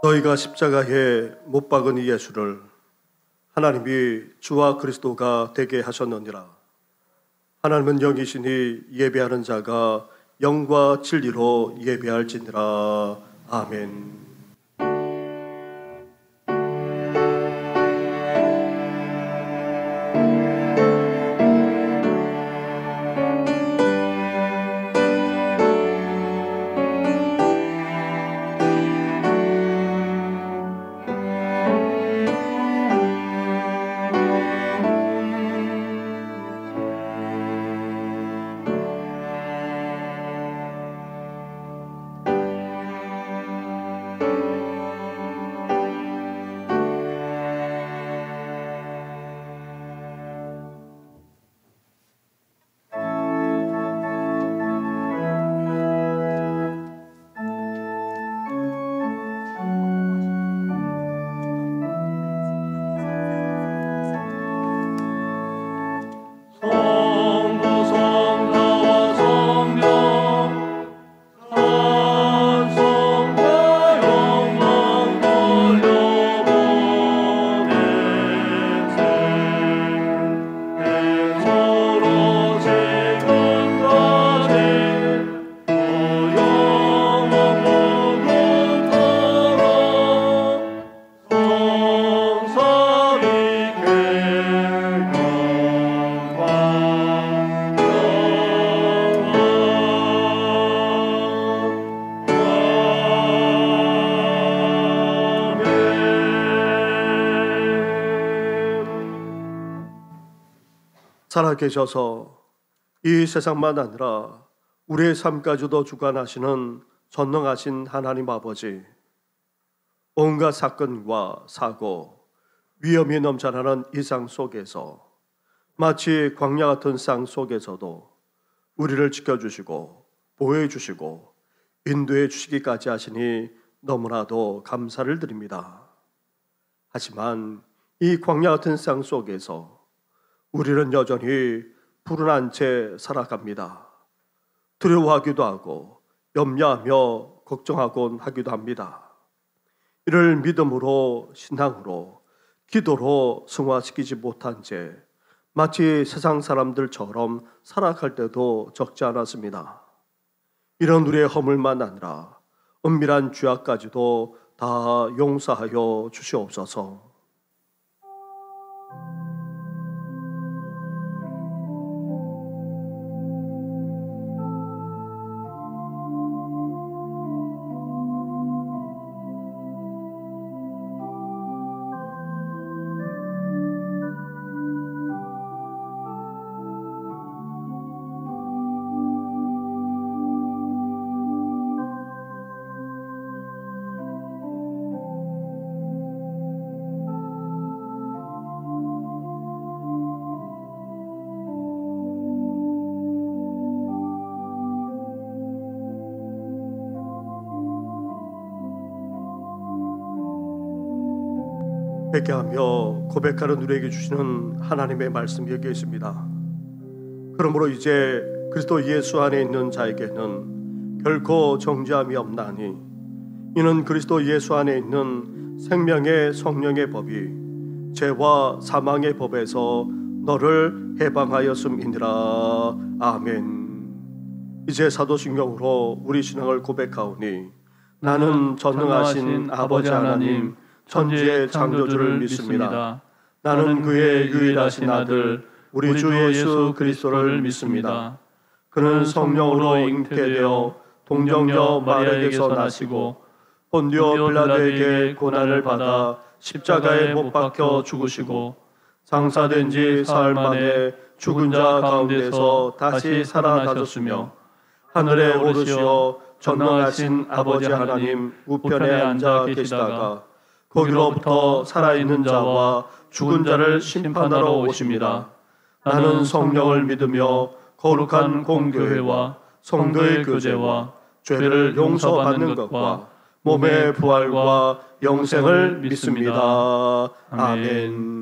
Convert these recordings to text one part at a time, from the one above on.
너희가 십자가에 못 박은 이 예수를 하나님이 주와 그리스도가 되게 하셨느니라. 하나님은 영이시니 예배하는 자가 영과 진리로 예배할지니라. 아멘. 살아계셔서 이 세상만 아니라 우리의 삶까지도 주관하시는 전능하신 하나님 아버지, 온갖 사건과 사고, 위험이 넘쳐나는 이 상 속에서 마치 광야 같은 상 속에서도 우리를 지켜주시고 보호해 주시고 인도해 주시기까지 하시니 너무나도 감사를 드립니다. 하지만 이 광야 같은 상 속에서 우리는 여전히 불운한 채 살아갑니다. 두려워하기도 하고 염려하며 걱정하곤 하기도 합니다. 이를 믿음으로, 신앙으로, 기도로 승화시키지 못한 채 마치 세상 사람들처럼 살아갈 때도 적지 않았습니다. 이런 우리의 허물만 아니라 은밀한 죄악까지도 다 용서하여 주시옵소서. 회개하며 고백하는 우리에게 주시는 하나님의 말씀이 여기 있습니다. 그러므로 이제 그리스도 예수 안에 있는 자에게는 결코 정죄함이 없나니 이는 그리스도 예수 안에 있는 생명의 성령의 법이 죄와 사망의 법에서 너를 해방하였음이니라. 아멘. 이제 사도신경으로 우리 신앙을 고백하오니 나는 전능하신 아버지 하나님 천지의 창조주를 믿습니다. 나는 그의 유일하신 아들 우리 주 예수 그리스도를 믿습니다. 그는 성령으로 잉태되어 동정녀 마리아에게서 나시고 본디오 빌라도에게 고난을 받아 십자가에 못 박혀 죽으시고 장사된 지 사흘 만에 죽은 자 가운데서 다시 살아나셨으며 하늘에 오르시어 전능하신 아버지 하나님 우편에 앉아 계시다가 거기로부터 살아있는 자와 죽은 자를 심판하러 오십니다. 나는 성령을 믿으며 거룩한 공교회와 성도의 교제와 죄를 용서받는 것과 몸의 부활과 영생을 믿습니다. 아멘.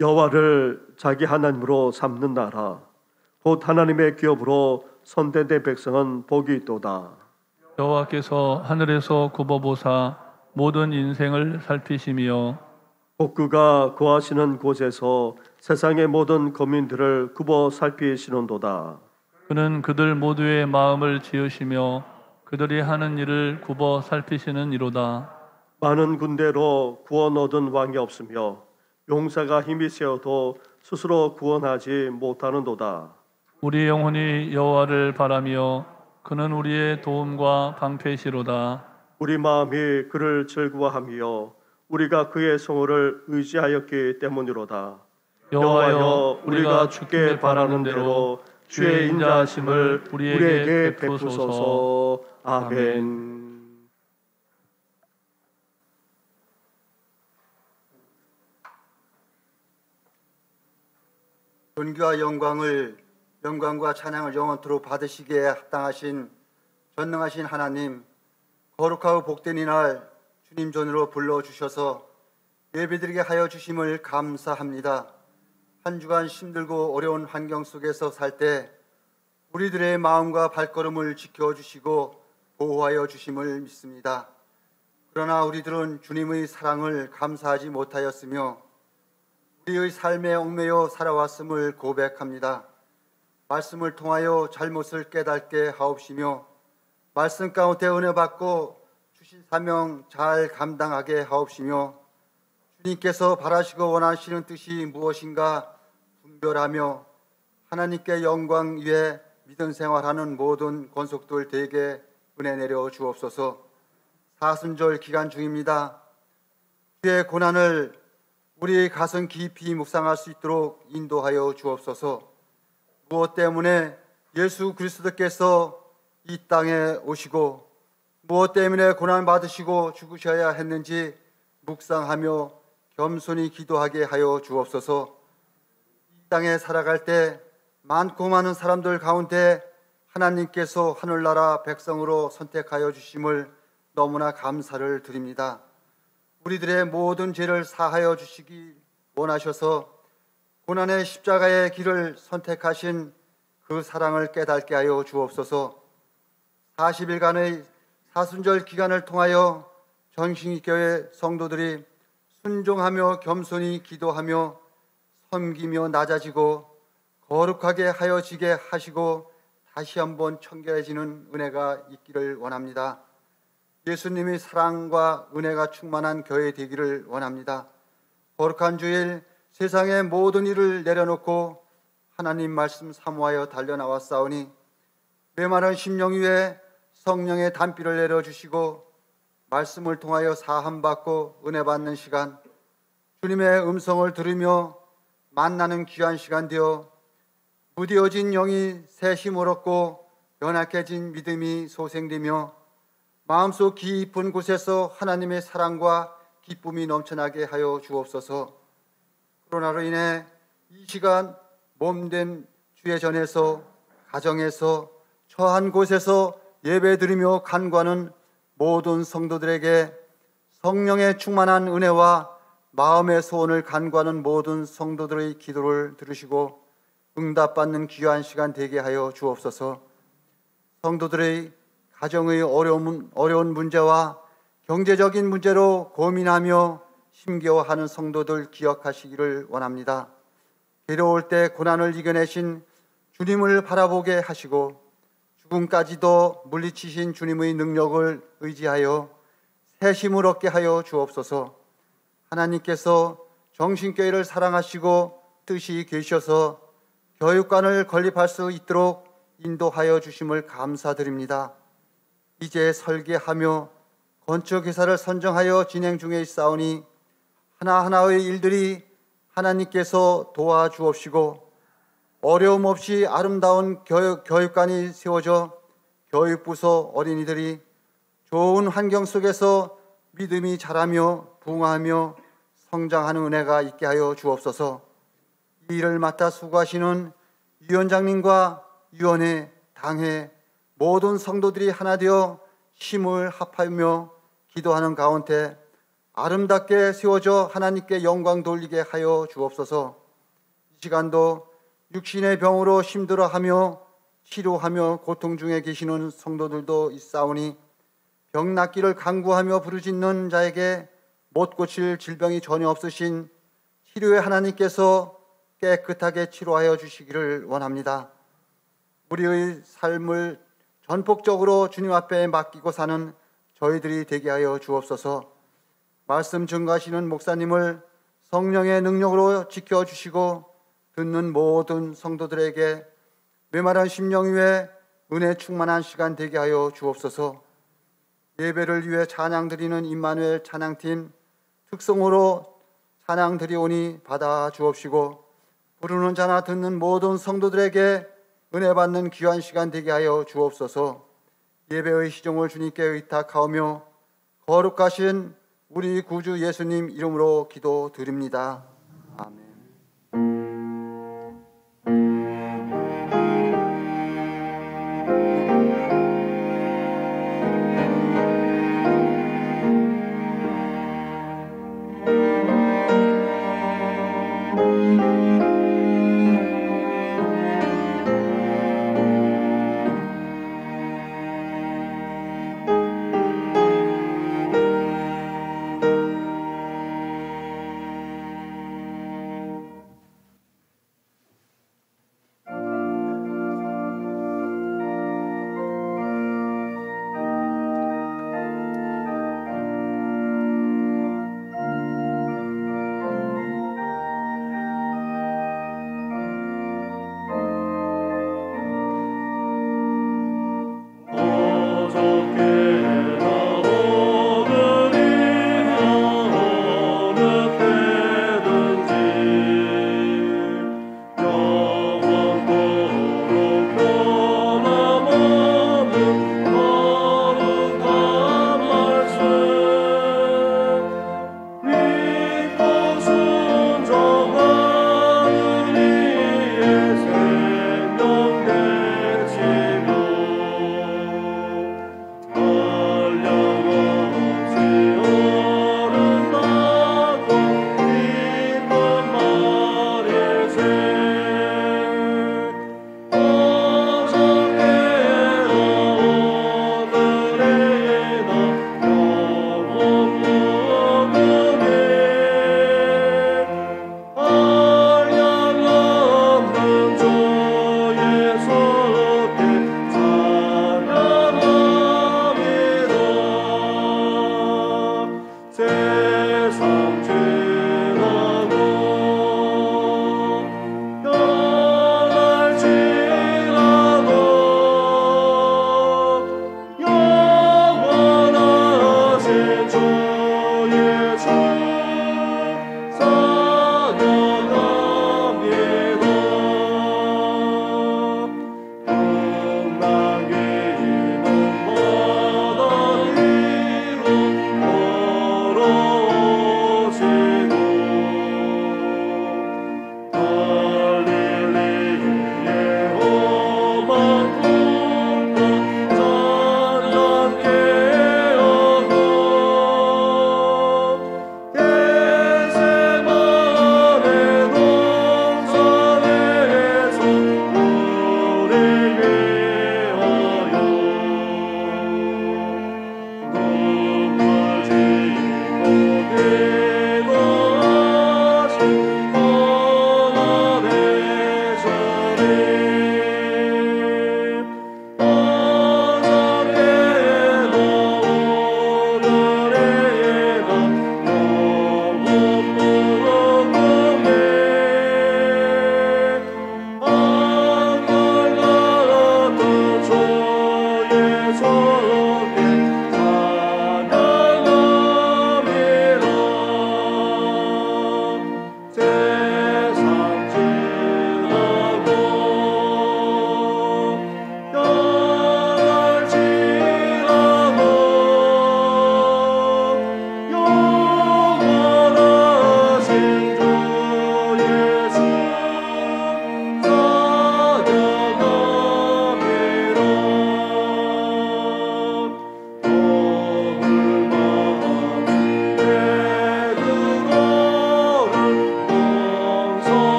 여호와를 자기 하나님으로 삼는 나라 곧 하나님의 기업으로 선대된 백성은 복이 있도다. 여호와께서 하늘에서 굽어보사 모든 인생을 살피시며 곧 그가 거하시는 곳에서 세상의 모든 거민들을 굽어 살피시는도다. 그는 그들 모두의 마음을 지으시며 그들이 하는 일을 굽어 살피시는 이로다. 많은 군대로 구원 얻은 왕이 없으며 용사가 힘이 세어도 스스로 구원하지 못하는도다. 우리 영혼이 여호와를 바라며 그는 우리의 도움과 방패시로다. 우리 마음이 그를 즐거워하며 우리가 그의 성호를 의지하였기 때문이로다. 여호와여, 우리가 주께 바라는 대로 주의 인자하심을 우리에게 베푸소서. 아멘. 존귀와 영광과 찬양을 영원토록 받으시기에 합당하신 전능하신 하나님, 거룩하고 복된 이날 주님 전으로 불러주셔서 예배드리게 하여 주심을 감사합니다. 한 주간 힘들고 어려운 환경 속에서 살 때 우리들의 마음과 발걸음을 지켜주시고 보호하여 주심을 믿습니다. 그러나 우리들은 주님의 사랑을 감사하지 못하였으며 우리의 삶에 얽매여 살아왔음을 고백합니다. 말씀을 통하여 잘못을 깨닫게 하옵시며 말씀 가운데 은혜 받고 주신 사명 잘 감당하게 하옵시며 주님께서 바라시고 원하시는 뜻이 무엇인가 분별하며 하나님께 영광 위에 믿음 생활하는 모든 권속들 되게 은혜 내려 주옵소서. 사순절 기간 중입니다. 주의 고난을 우리 가슴 깊이 묵상할 수 있도록 인도하여 주옵소서. 무엇 때문에 예수 그리스도께서 이 땅에 오시고 무엇 때문에 고난 받으시고 죽으셔야 했는지 묵상하며 겸손히 기도하게 하여 주옵소서. 이 땅에 살아갈 때 많고 많은 사람들 가운데 하나님께서 하늘나라 백성으로 선택하여 주심을 너무나 감사를 드립니다. 우리들의 모든 죄를 사하여 주시기 원하셔서 고난의 십자가의 길을 선택하신 그 사랑을 깨닫게 하여 주옵소서. 40일간의 사순절 기간을 통하여 전신교회 성도들이 순종하며 겸손히 기도하며 섬기며 낮아지고 거룩하게 하여지게 하시고 다시 한번 청결해지는 은혜가 있기를 원합니다. 예수님의 사랑과 은혜가 충만한 교회 되기를 원합니다. 거룩한 주일 세상의 모든 일을 내려놓고 하나님 말씀 사모하여 달려나왔사오니 메마른 심령 위에 성령의 단비를 내려주시고 말씀을 통하여 사함받고 은혜 받는 시간, 주님의 음성을 들으며 만나는 귀한 시간 되어 무뎌진 영이 새 힘을 얻고 연약해진 믿음이 소생되며 마음속 깊은 곳에서 하나님의 사랑과 기쁨이 넘쳐나게 하여 주옵소서. 코로나로 인해 이 시간 몸된 주의 전에서 가정에서 처한 곳에서 예배드리며 간구하는 모든 성도들에게 성령의 충만한 은혜와 마음의 소원을 간구하는 모든 성도들의 기도를 들으시고 응답받는 귀한 시간 되게 하여 주옵소서. 성도들의 가정의 어려운 문제와 경제적인 문제로 고민하며 힘겨워하는 성도들 기억하시기를 원합니다. 괴로울 때 고난을 이겨내신 주님을 바라보게 하시고 죽음까지도 물리치신 주님의 능력을 의지하여 새 힘을 얻게 하여 주옵소서. 하나님께서 정신교회를 사랑하시고 뜻이 계셔서 교육관을 건립할 수 있도록 인도하여 주심을 감사드립니다. 이제 설계하며 건축회사를 선정하여 진행 중에 있사오니 하나하나의 일들이 하나님께서 도와주옵시고 어려움 없이 아름다운 교육관이 세워져 교육부서 어린이들이 좋은 환경 속에서 믿음이 자라며 부흥하며 성장하는 은혜가 있게 하여 주옵소서. 이 일을 맡아 수고하시는 위원장님과 위원회, 당회 모든 성도들이 하나 되어 힘을 합하며 기도하는 가운데 아름답게 세워져 하나님께 영광 돌리게 하여 주옵소서. 이 시간도 육신의 병으로 힘들어하며 치료하며 고통 중에 계시는 성도들도 있사오니 병 낫기를 간구하며 부르짖는 자에게 못 고칠 질병이 전혀 없으신 치료의 하나님께서 깨끗하게 치료하여 주시기를 원합니다. 우리의 삶을 전폭적으로 주님 앞에 맡기고 사는 저희들이 되게 하여 주옵소서. 말씀 증거하시는 목사님을 성령의 능력으로 지켜주시고 듣는 모든 성도들에게 메마른 심령 위에 은혜 충만한 시간 되게 하여 주옵소서. 예배를 위해 찬양 드리는 임마누엘 찬양팀 특성으로 찬양 드리오니 받아 주옵시고 부르는 자나 듣는 모든 성도들에게 은혜 받는 귀한 시간 되게 하여 주옵소서. 예배의 시종을 주님께 의탁하오며 거룩하신 우리 구주 예수님 이름으로 기도드립니다. 아멘.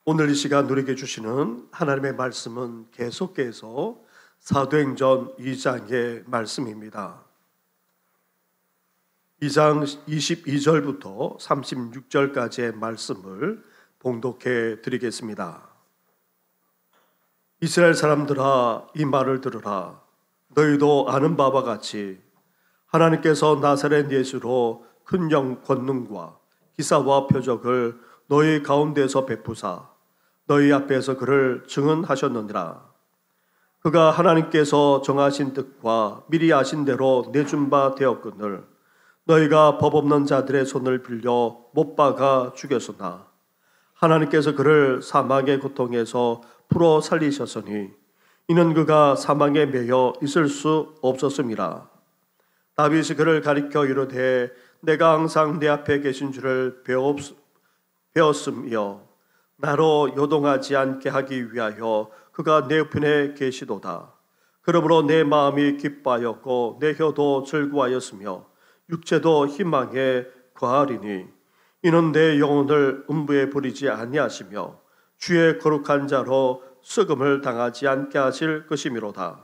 오늘 이 시간 누리게 주시는 하나님의 말씀은 계속해서 사도행전 2장의 말씀입니다. 2장 22절부터 36절까지의 말씀을 봉독해 드리겠습니다. 이스라엘 사람들아, 이 말을 들으라. 너희도 아는 바와 같이 하나님께서 나사렛 예수로 큰 권능과 기사와 표적을 너희 가운데서 베푸사 너희 앞에서 그를 증언하셨느니라. 그가 하나님께서 정하신 뜻과 미리 아신 대로 내준 바 되었거늘 너희가 법 없는 자들의 손을 빌려 못 박아 죽였으나 하나님께서 그를 사망의 고통에서 풀어 살리셨으니 이는 그가 사망에 매여 있을 수 없었음이라. 다윗이 그를 가리켜 이르되 내가 항상 내 앞에 계신 줄을 배웠으며 나로 요동하지 않게 하기 위하여 그가 내 편에 계시도다. 그러므로 내 마음이 기뻐하였고 내 혀도 즐거워하였으며 육체도 희망에 거하리니 이는 내 영혼을 음부에 버리지 아니하시며 주의 거룩한 자로 썩음을 당하지 않게 하실 것이미로다.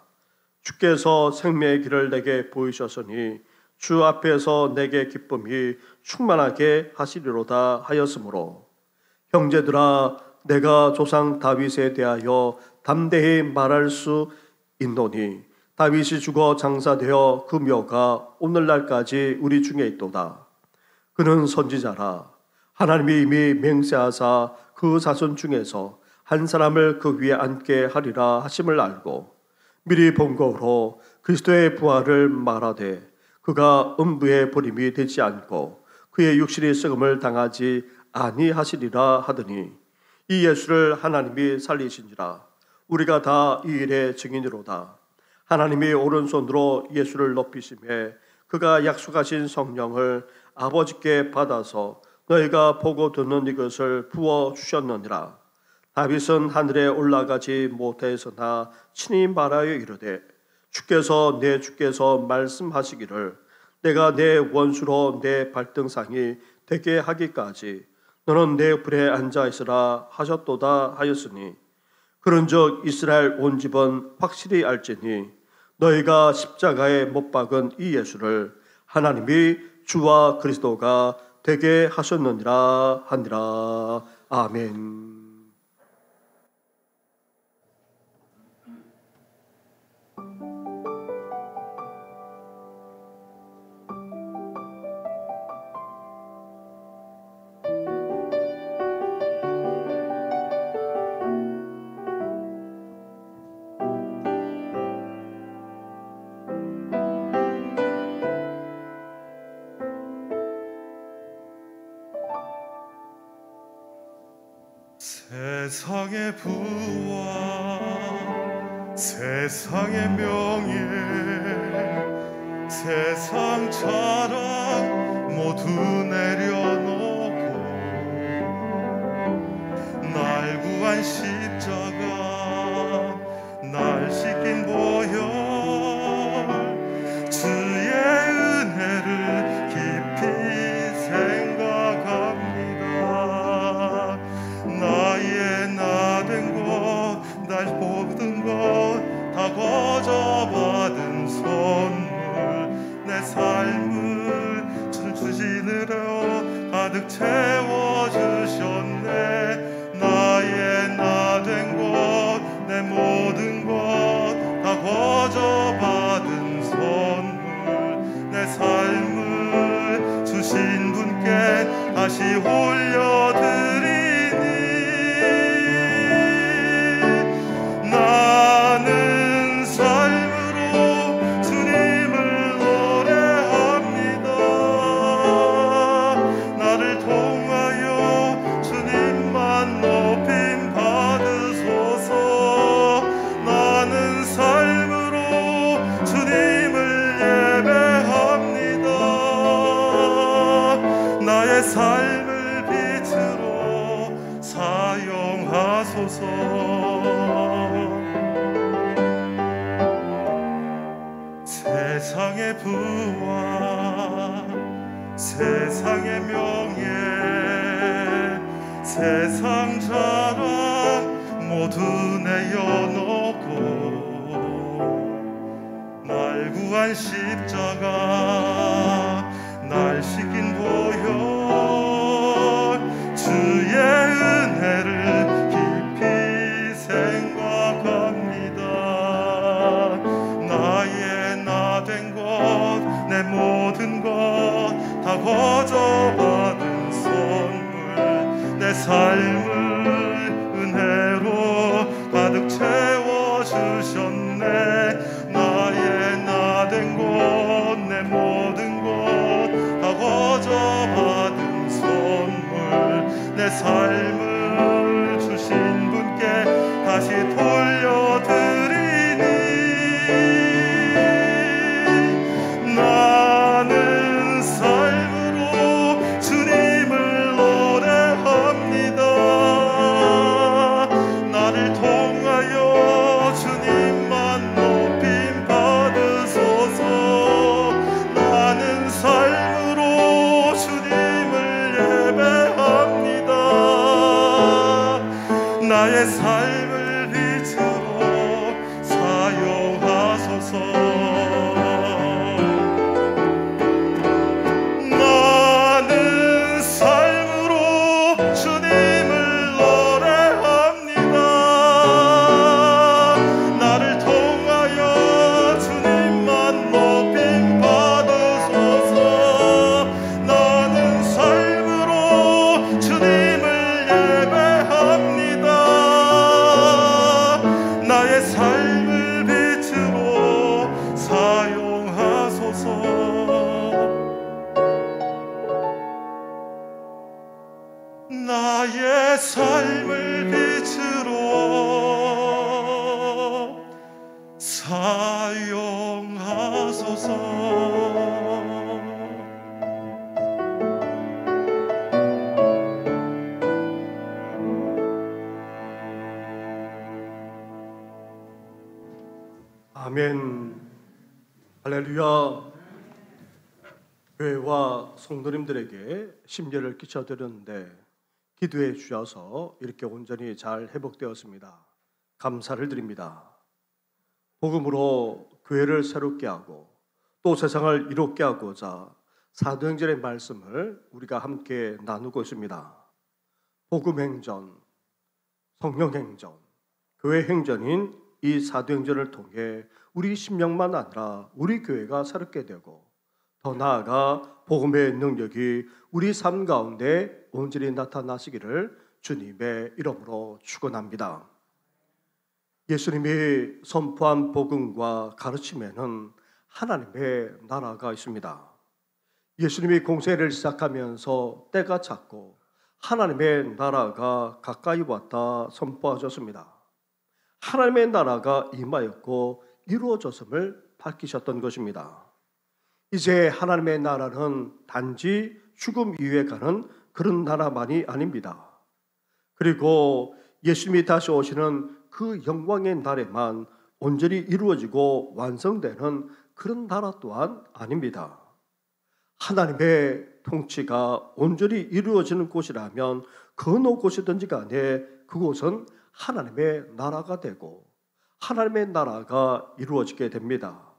주께서 생명의 길을 내게 보이셨으니 주 앞에서 내게 기쁨이 충만하게 하시리로다 하였으므로 형제들아, 내가 조상 다윗에 대하여 담대히 말할 수 있노니 다윗이 죽어 장사되어 그 묘가 오늘날까지 우리 중에 있도다. 그는 선지자라. 하나님이 이미 맹세하사 그 자손 중에서 한 사람을 그 위에 앉게 하리라 하심을 알고 미리 본 거로 그리스도의 부활을 말하되 그가 음부에 버림이 되지 않고 그의 육신이 썩음을 당하지 아니하시리라 하더니 이 예수를 하나님이 살리신지라. 우리가 다 이 일의 증인이로다. 하나님이 오른손으로 예수를 높이시매 그가 약속하신 성령을 아버지께 받아서 너희가 보고 듣는 이것을 부어주셨느니라. 다윗은 하늘에 올라가지 못하였으나 친히 말하여 이르되 주께서 말씀하시기를 내가 내 원수로 내 발등상이 되게 하기까지 너는 내 불에 앉아 있으라 하셨도다 하였으니 그런즉 이스라엘 온 집은 확실히 알지니 너희가 십자가에 못 박은 이 예수를 하나님이 주와 그리스도가 되게 하셨느니라 하니라. 아멘. 세상의 부와 세상의 명예 세상 자랑 모두 내려놓고 날 구한 십자가 날 씻긴 보혈 주의 은혜를 깊이 생각합니다. 나의 나 된 것 날 뽑은 것 다 거저 받은 선물 내 삶을 주시느라 가득 채워주셨네. 나의 나 된 것 내 모든 것 다 거저 받은 선물 내 삶을 주신 분께 다시 올려드리니 나는 삶으로 주님을 노래합니다. 나를 통하여 주님만 높임 받으소서. 나는 삶으로 주님을 예배합니다. 나의 삶을 빛으로 사용하소서. 세상의 부와 세상의 명예 세상 자랑 모두 내어놓고 날 구한 십자가 날 시킨 보혈 주의 은혜를 깊이 생각합니다. 나의 나 된 것 내 모든 것 다 거저 받은 선물 내 삶을 은혜로 가득 채워주셨네. 나의 나 된 것 내 모든 것 다 거저 받은 선물 내 삶을 주신 분께 다시 돌려드리니 나는 삶으로 주님을 노래합니다. 나를 통하여 주님만 높임 받으소서. 나는 삶으로 주님을 예배합니다. 나의 삶을 빛으로 사용하소서. 나는 삶으로 주님을 노래합니다. 나를 통하여 주님만 높임 받으소서. 나는 삶으로 주님을 예배합니다. 나의 삶을 빛으로 사용하소서. 나의 삶을 빛으로 사용하소서. 아멘. 할렐루야. 교회와 성도님들에게 심려를 끼쳐드렸는데 기도해 주셔서 이렇게 온전히 잘 회복되었습니다. 감사를 드립니다. 복음으로 교회를 새롭게 하고 또 세상을 이롭게 하고자 사도행전의 말씀을 우리가 함께 나누고 있습니다. 복음행전, 성령행전, 교회행전인 이 사도행전을 통해 우리 심령만 아니라 우리 교회가 새롭게 되고 더 나아가 복음의 능력이 우리 삶 가운데 온전히 나타나시기를 주님의 이름으로 축원합니다. 예수님이 선포한 복음과 가르침에는 하나님의 나라가 있습니다. 예수님이 공생애를 시작하면서 때가 찼고 하나님의 나라가 가까이 왔다 선포하셨습니다. 하나님의 나라가 임하였고 이루어졌음을 밝히셨던 것입니다. 이제 하나님의 나라는 단지 죽음 이후에 가는 그런 나라만이 아닙니다. 그리고 예수님이 다시 오시는 그 영광의 날에만 온전히 이루어지고 완성되는 그런 나라 또한 아닙니다. 하나님의 통치가 온전히 이루어지는 곳이라면 그 어느 곳이든지 간에 그곳은 하나님의 나라가 되고 하나님의 나라가 이루어지게 됩니다.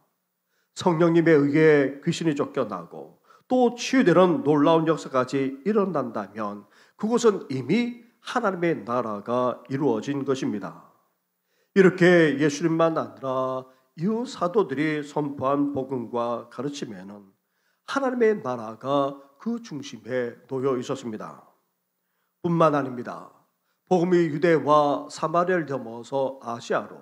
성령님에 의해 귀신이 쫓겨나고 또 치유되는 놀라운 역사까지 일어난다면 그곳은 이미 하나님의 나라가 이루어진 것입니다. 이렇게 예수님만 아니라 이후 사도들이 선포한 복음과 가르침에는 하나님의 나라가 그 중심에 놓여 있었습니다. 뿐만 아닙니다. 복음이 유대와 사마리아를 넘어서 아시아로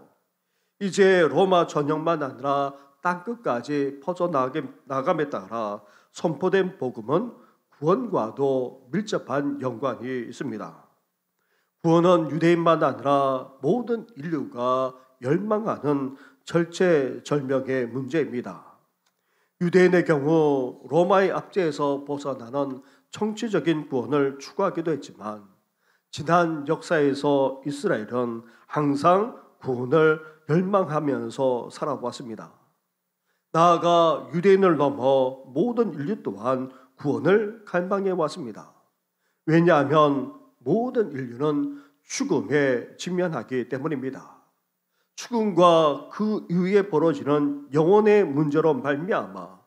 이제 로마 전역만 아니라 땅끝까지 퍼져나감에 따라 선포된 복음은 구원과도 밀접한 연관이 있습니다. 구원은 유대인만 아니라 모든 인류가 열망하는 절체절명의 문제입니다. 유대인의 경우 로마의 압제에서 벗어나는 정치적인 구원을 추구하기도 했지만 지난 역사에서 이스라엘은 항상 구원을 열망하면서 살아왔습니다. 나아가 유대인을 넘어 모든 인류 또한 구원을 갈망해 왔습니다. 왜냐하면 모든 인류는 죽음에 직면하기 때문입니다. 죽음과 그 이후에 벌어지는 영혼의 문제로 말미암아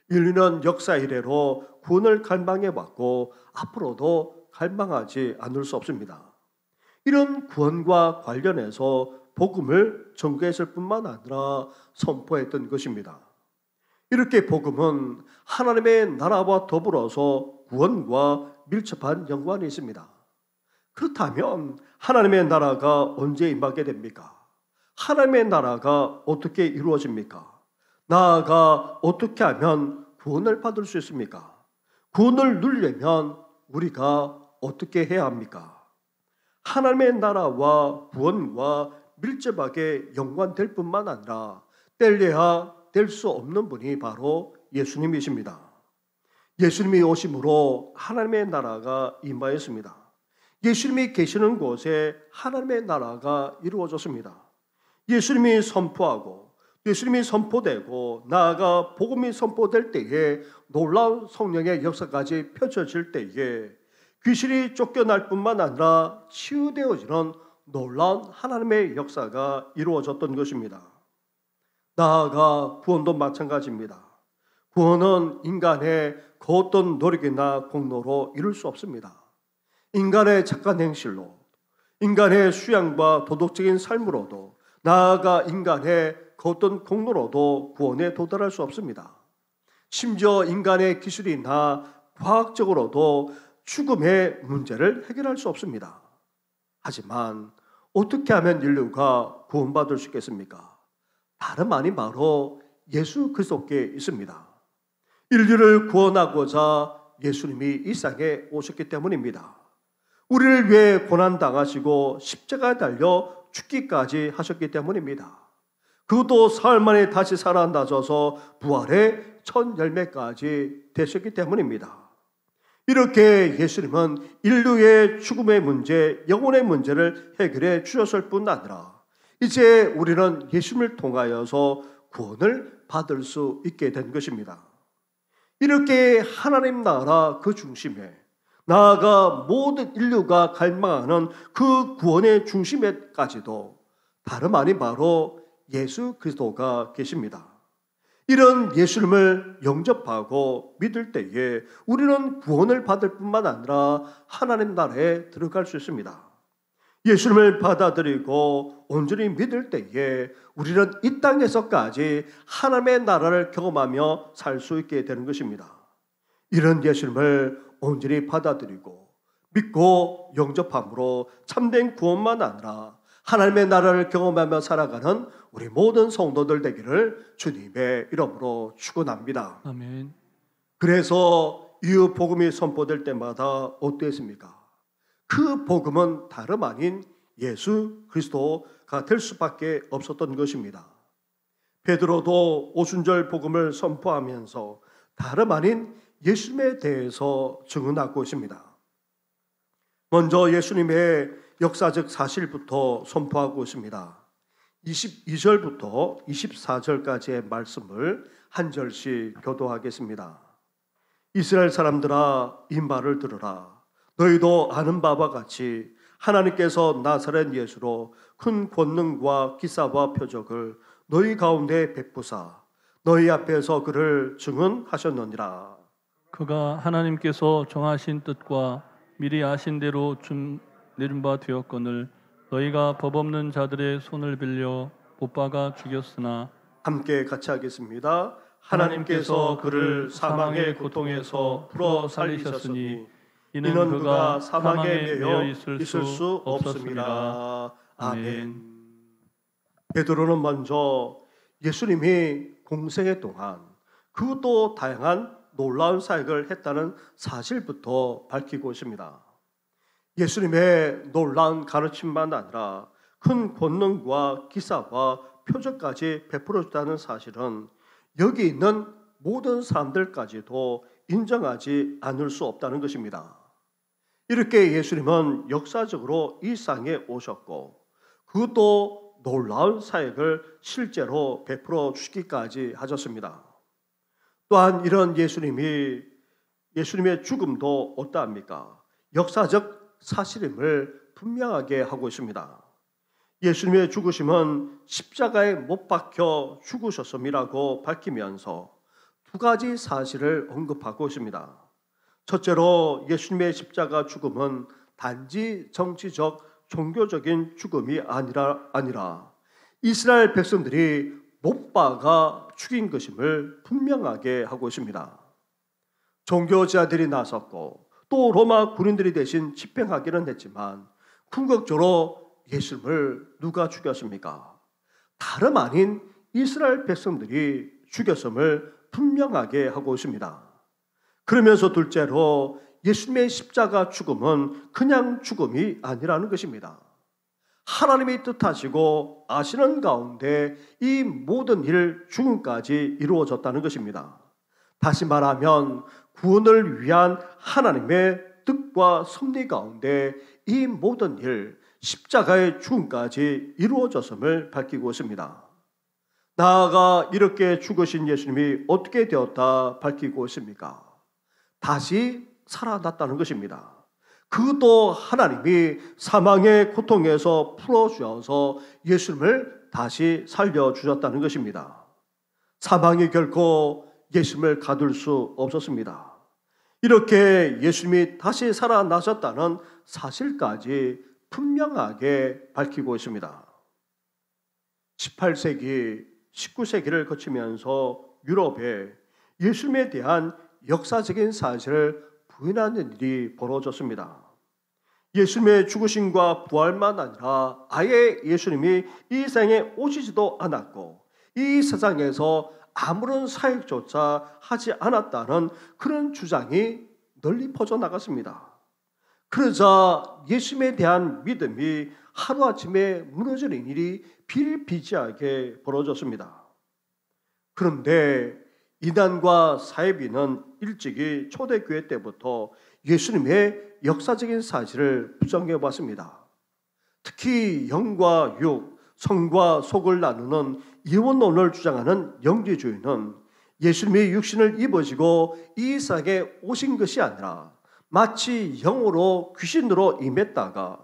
인류는 역사 이래로 구원을 갈망해 왔고 앞으로도 갈망하지 않을 수 없습니다. 이런 구원과 관련해서 복음을 전개했을 뿐만 아니라 선포했던 것입니다. 이렇게 복음은 하나님의 나라와 더불어서 구원과 밀접한 연관이 있습니다. 그렇다면 하나님의 나라가 언제 임하게 됩니까? 하나님의 나라가 어떻게 이루어집니까? 나아가 어떻게 하면 구원을 받을 수 있습니까? 구원을 누리려면 우리가 어떻게 해야 합니까? 하나님의 나라와 구원과 밀접하게 연관될 뿐만 아니라 뗄래야 뗄 수 없는 분이 바로 예수님이십니다. 예수님이 오심으로 하나님의 나라가 임하였습니다. 예수님이 계시는 곳에 하나님의 나라가 이루어졌습니다. 예수님이 선포하고 예수님이 선포되고 나아가 복음이 선포될 때에 놀라운 성령의 역사까지 펼쳐질 때에 귀신이 쫓겨날 뿐만 아니라 치유되어지는 놀라운 하나님의 역사가 이루어졌던 것입니다. 나아가 구원도 마찬가지입니다. 구원은 인간의 그 어떤 노력이나 공로로 이룰 수 없습니다. 인간의 착한 행실로, 인간의 수양과 도덕적인 삶으로도, 나아가 인간의 그 어떤 공로로도 구원에 도달할 수 없습니다. 심지어 인간의 기술이나 과학적으로도 죽음의 문제를 해결할 수 없습니다. 하지만 어떻게 하면 인류가 구원받을 수 있겠습니까? 다름 아닌 바로 예수 그리스도께 있습니다. 인류를 구원하고자 예수님이 이 땅에 오셨기 때문입니다. 우리를 위해 고난당하시고 십자가에 달려 죽기까지 하셨기 때문입니다. 그것도 사흘 만에 다시 살아나셔서 부활의 첫 열매까지 되셨기 때문입니다. 이렇게 예수님은 인류의 죽음의 문제, 영혼의 문제를 해결해 주셨을 뿐 아니라 이제 우리는 예수님을 통하여서 구원을 받을 수 있게 된 것입니다. 이렇게 하나님 나라 그 중심에 나아가 모든 인류가 갈망하는 그 구원의 중심에까지도 다름 아닌 바로 예수 그리스도가 계십니다. 이런 예수님을 영접하고 믿을 때에 우리는 구원을 받을 뿐만 아니라 하나님 나라에 들어갈 수 있습니다. 예수님을 받아들이고 온전히 믿을 때에 우리는 이 땅에서까지 하나님의 나라를 경험하며 살 수 있게 되는 것입니다. 이런 예수님을 온전히 받아들이고 믿고 영접함으로 참된 구원만 아니라 하나님의 나라를 경험하며 살아가는 우리 모든 성도들 되기를 주님의 이름으로 축원합니다. 아멘. 그래서 이 복음이 선포될 때마다 어땠습니까? 그 복음은 다름 아닌 예수 그리스도가 될 수밖에 없었던 것입니다. 베드로도 오순절 복음을 선포하면서 다름 아닌 예수님에 대해서 증언하고 있습니다. 먼저 예수님의 역사적 사실부터 선포하고 있습니다. 22절부터 24절까지의 말씀을 한 절씩 교도하겠습니다. 이스라엘 사람들아, 이 말을 들으라. 너희도 아는 바와 같이 하나님께서 나사렛 예수로 큰 권능과 기사와 표적을 너희 가운데 베푸사 너희 앞에서 그를 증언하셨느니라. 그가 하나님께서 정하신 뜻과 미리 아신 대로 내준 바 되었거늘 너희가 법 없는 자들의 손을 빌려 못 박아 죽였으나 함께 같이 하겠습니다. 하나님께서 그를 사망의 고통에서 풀어 살리셨으니 이는 그가 사망에 매여 있을 수 없습니다. 아멘. 베드로는 먼저 예수님이 공생애 동안 그것도 다양한 놀라운 사역을 했다는 사실부터 밝히고 있습니다. 예수님의 놀라운 가르침만 아니라 큰 권능과 기사와 표적까지 베풀어줬다는 사실은 여기 있는 모든 사람들까지도 인정하지 않을 수 없다는 것입니다. 이렇게 예수님은 역사적으로 이 땅에 오셨고 그것도 놀라운 사역을 실제로 베풀어 주시기까지 하셨습니다. 또한 이런 예수님의 죽음도 어떠합니까? 역사적 사실임을 분명하게 하고 있습니다. 예수님의 죽으심은 십자가에 못 박혀 죽으셨음이라고 밝히면서 두 가지 사실을 언급하고 있습니다. 첫째로 예수님의 십자가 죽음은 단지 정치적, 종교적인 죽음이 아니라 이스라엘 백성들이 못 박아 죽인 것임을 분명하게 하고 있습니다. 종교자들이 나섰고 또 로마 군인들이 대신 집행하기는 했지만 궁극적으로 예수님을 누가 죽였습니까? 다름 아닌 이스라엘 백성들이 죽였음을 분명하게 하고 있습니다. 그러면서 둘째로 예수님의 십자가 죽음은 그냥 죽음이 아니라는 것입니다. 하나님이 뜻하시고 아시는 가운데 이 모든 일 죽음까지 이루어졌다는 것입니다. 다시 말하면 구원을 위한 하나님의 뜻과 섭리 가운데 이 모든 일 십자가의 죽음까지 이루어졌음을 밝히고 있습니다. 나아가 이렇게 죽으신 예수님이 어떻게 되었다 밝히고 있습니까? 다시 살아났다는 것입니다. 그것도 하나님이 사망의 고통에서 풀어주어서 예수님을 다시 살려주셨다는 것입니다. 사망이 결코 예수님을 가둘 수 없었습니다. 이렇게 예수님이 다시 살아나셨다는 사실까지 분명하게 밝히고 있습니다. 18세기, 19세기를 거치면서 유럽에 예수님에 대한 역사적인 사실을 부인하는 일이 벌어졌습니다. 예수님의 죽으심과 부활만 아니라 아예 예수님이 이 세상에 오시지도 않았고 이 세상에서 아무런 사역조차 하지 않았다는 그런 주장이 널리 퍼져나갔습니다. 그러자 예수님에 대한 믿음이 하루아침에 무너지는 일이 비일비재하게 벌어졌습니다. 그런데 이단과 사이비는 일찍이 초대교회 때부터 예수님의 역사적인 사실을 부정해 왔습니다. 특히 영과 육, 성과 속을 나누는 이원론을 주장하는 영지주의는 예수님이 육신을 입으시고 이 세상에 오신 것이 아니라 마치 영으로 귀신으로 임했다가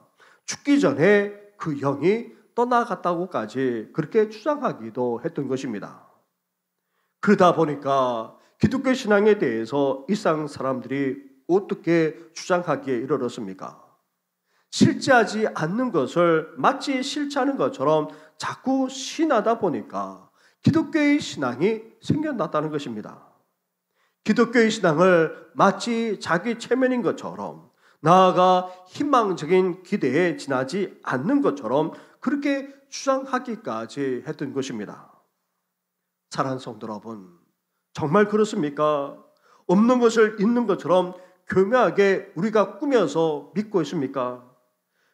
죽기 전에 그 영이 떠나갔다고까지 그렇게 주장하기도 했던 것입니다. 그러다 보니까 기독교 신앙에 대해서 이 세상 사람들이 어떻게 주장하기에 이르렀습니까? 실제하지 않는 것을 마치 실체하는 것처럼 자꾸 신하다 보니까 기독교의 신앙이 생겨났다는 것입니다. 기독교의 신앙을 마치 자기 체면인 것처럼 나아가 희망적인 기대에 지나지 않는 것처럼 그렇게 주장하기까지 했던 것입니다. 사랑하는 성도 여러분, 정말 그렇습니까? 없는 것을 있는 것처럼 교묘하게 우리가 꾸며서 믿고 있습니까?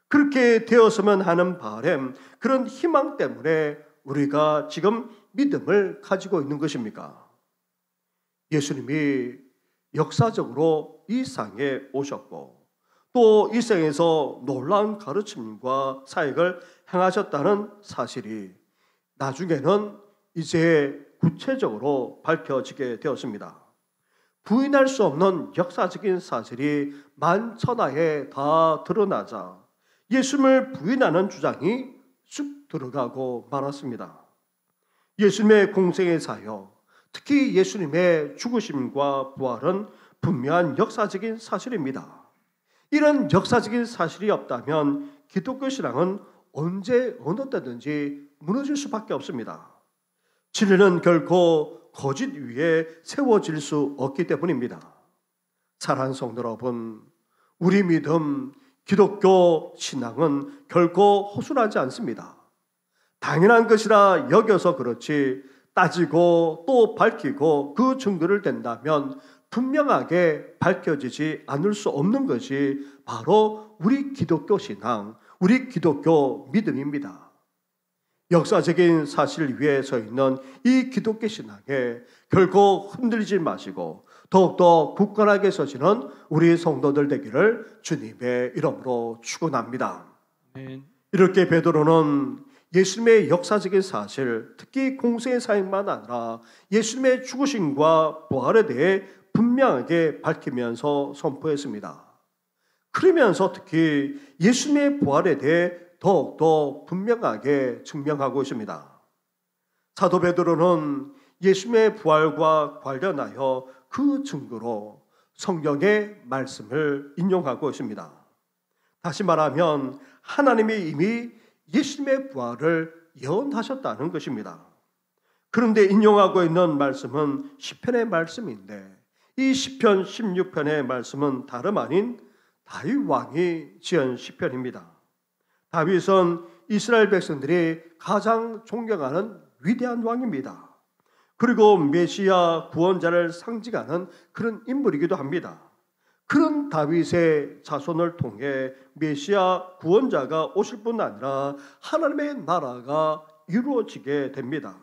그렇게 되었으면 하는 바람, 그런 희망 때문에 우리가 지금 믿음을 가지고 있는 것입니까? 예수님이 역사적으로 이 세상에 오셨고 또 이 세상에서 놀라운 가르침과 사역을 행하셨다는 사실이 나중에는 이제 구체적으로 밝혀지게 되었습니다. 부인할 수 없는 역사적인 사실이 만천하에 다 드러나자 예수님을 부인하는 주장이 쑥 들어가고 말았습니다. 예수님의 공생의 사역, 특히 예수님의 죽으심과 부활은 분명한 역사적인 사실입니다. 이런 역사적인 사실이 없다면 기독교 신앙은 언제 어느 때든지 무너질 수밖에 없습니다. 진리는 결코 거짓 위에 세워질 수 없기 때문입니다. 사랑하는 성도 여러분, 우리 믿음, 기독교 신앙은 결코 허술하지 않습니다. 당연한 것이라 여겨서 그렇지 따지고 또 밝히고 그 증거를 댄다면 분명하게 밝혀지지 않을 수 없는 것이 바로 우리 기독교 신앙, 우리 기독교 믿음입니다. 역사적인 사실 위에 서 있는 이 기독교 신앙에 결코 흔들리지 마시고 더욱더 굳건하게 서시는 우리 성도들 되기를 주님의 이름으로 축원합니다. 이렇게 베드로는 예수님의 역사적인 사실, 특히 공생의 사역만 아니라 예수님의 죽으심과 부활에 대해 분명하게 밝히면서 선포했습니다. 그러면서 특히 예수님의 부활에 대해 더욱더 분명하게 증명하고 있습니다. 사도 베드로는 예수님의 부활과 관련하여 그 증거로 성경의 말씀을 인용하고 있습니다. 다시 말하면 하나님이 이미 예수님의 부활을 예언하셨다는 것입니다. 그런데 인용하고 있는 말씀은 시편의 말씀인데 이 시편 16편의 말씀은 다름 아닌 다윗 왕이 지은 시편입니다. 다윗은 이스라엘 백성들이 가장 존경하는 위대한 왕입니다. 그리고 메시아 구원자를 상징하는 그런 인물이기도 합니다. 그런 다윗의 자손을 통해 메시아 구원자가 오실 뿐 아니라 하나님의 나라가 이루어지게 됩니다.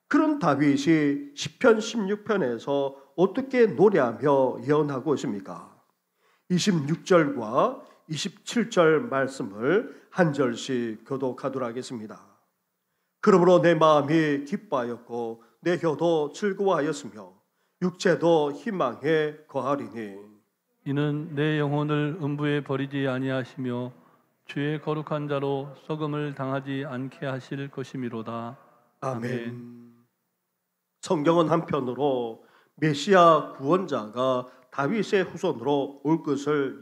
그런 다윗이 시편 16편에서 어떻게 노래하며 예언하고 있습니까? 26절과 27절 말씀을 한 절씩 교독하도록 하겠습니다. 그러므로 내 마음이 기뻐하였고 내 혀도 즐거워하였으며 육체도 희망에 거하리니 이는 내 영혼을 음부에 버리지 아니하시며 주의 거룩한 자로 썩음을 당하지 않게 하실 것이미로다. 아멘. 성경은 한편으로 메시아 구원자가 다윗의 후손으로 올 것을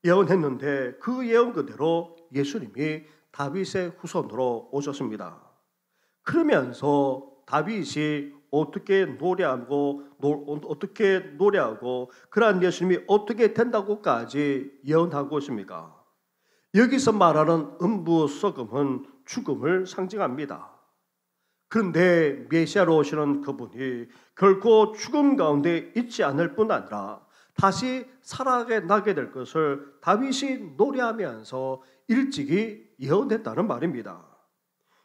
예언했는데 그 예언 그대로 예수님이 다윗의 후손으로 오셨습니다. 그러면서 다윗이 어떻게 노래하고 그러한 예수님이 어떻게 된다고까지 예언하고 있습니까? 여기서 말하는 음부 썩음은 죽음을 상징합니다. 그런데 메시아로 오시는 그분이 결코 죽음 가운데 있지 않을 뿐 아니라 다시 살아나게 될 것을 다윗이 노래하면서 일찍이 예언했다는 말입니다.